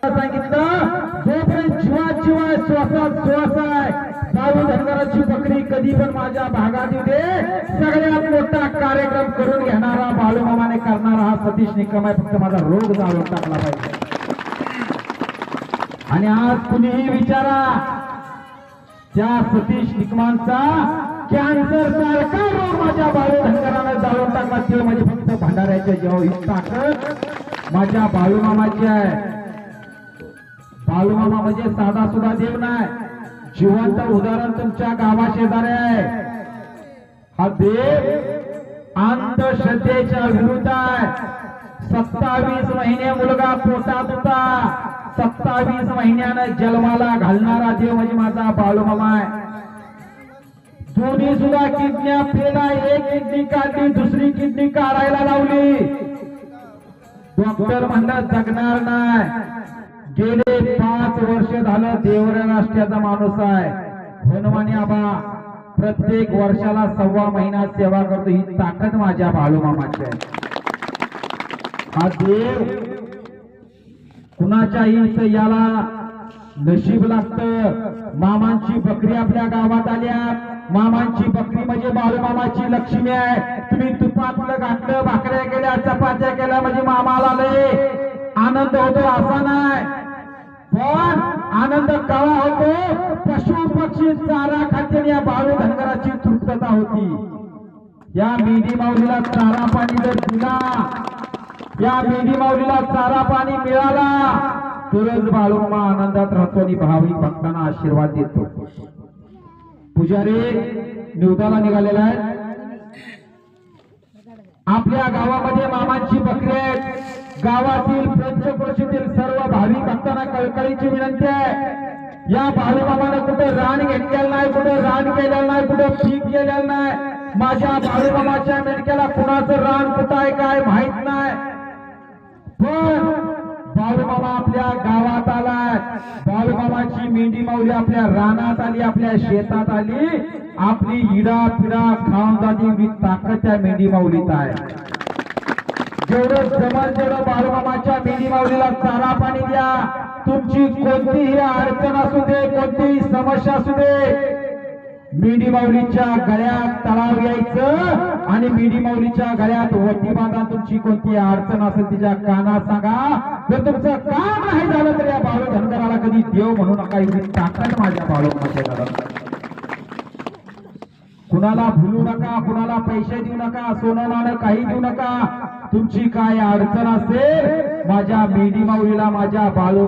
आता सांगितलं जोपर्यंत जीवात जीव आहे श्वासात श्वास आहे बाळू धनगराची बकरी कधी पण माझ्या भागात येते सगळ्यात मोठा कार्यक्रम करून घेणारा बाळूमामाने करणारा हा सतीश निकम आहे फक्त माझा रोग जाळून टाकला पाहिजे आणि आज कुणीही विचारा त्या सतीश निकमांचा कॅन्सर सारखा रोग माझ्या बाळू धनगराने जाळून टाकला ते म्हणजे फक्त भंडाऱ्याच्या जेव्हा ही ताकद माझ्या बाळूमामाची आहे बाळूमामा म्हणजे साधा सुद्धा देव नाही जिवंत उदाहरण तुमच्या गावा शेजारी आहे हा देव अंधश्रद्धेच्या विरुद्ध आहे 27 महिने मुलगा पोटात होता 27 महिन्यानं जन्माला घालणारा देव म्हणजे माझा बाळूमामा आहे दोन्ही सुद्धा किडन्या फेला एक किडनी काढली दुसरी किडनी काढायला लावली डॉक्टर म्हणला जगणार नाही गेले 5 वर्ष झालं देवरे राष्ट्राचा माणूस आहे हनुमानी आबा प्रत्येक वर्षाला 1.25 महिना सेवा करतो ही ताकद माझ्या बाळूमामाची आहे हा देव कुणाच्याही याला नशीब लागतं मामांची बकरी आपल्या गावात आल्या मामांची बकरी म्हणजे बाळूमामाची लक्ष्मी आहे तुम्ही तुपातलं घातलं भाकऱ्या केल्या चपात्या केल्या म्हणजे मामाला लय आनंद होतो असा नाही पण आनंद कवा होतो पशु पक्षी चारा खाते या बाळू धनगराची तृप्तता होती या मेंढी माऊलीला चारा पाणी जर दिला या मेंढी माऊलीला चारा पाणी मिळाला तरच बाळूमामा आनंदात राहतो आणि भाविक भक्तांना आशीर्वाद देतो पुजारी निवदाला निघालेला आहे आपल्या गावामध्ये मामांची बकरी आहेत गावातील पंचक्रोशीतील सर्व भाविक भक्तांना कळकळीची विनंती आहे या बाळूमामाने कुठे रान घेतलेलं नाही कुठे रान केलेलं नाही कुठे पीक केलेलं नाही माझ्या बाळूमामाच्या मेंढक्याला कुणाचं रान कुठं आहे काय माहित नाही पण बाळूमामा आपल्या गावात आलाय बाळूमामाची मेंढी माऊली आपल्या रानात आली आपल्या शेतात आली आपली इडा पिडा खाऊन जाती ताकद त्या मेंढी माऊलीत आहे जेवढं जमल तेवढं बाळूमामाच्या मेंढी माऊलीला चारा पाणी द्या तुमची कोणतीही अडचण असू दे कोणतीही समस्या असू दे मेंढी माऊलीच्या गळ्यात तळाव यायचं आणि मेंढी माऊलीच्या गळ्यात वटी बांधा तुमची कोणती अडचण असेल तिच्या कानात सांगा जर तुमचं काम नाही झालं तर या बाळू धनगराला कधी देव म्हणू नका एवढी ताकद माझ्या बाळूमामाच्या घरात कुणाला भुलू नका कुणाला पैसे देऊ नका सोनं नाणं काही देऊ नका तुमची काय अडचण असेल माझ्या मेंढी माऊलीला माझ्या बाळू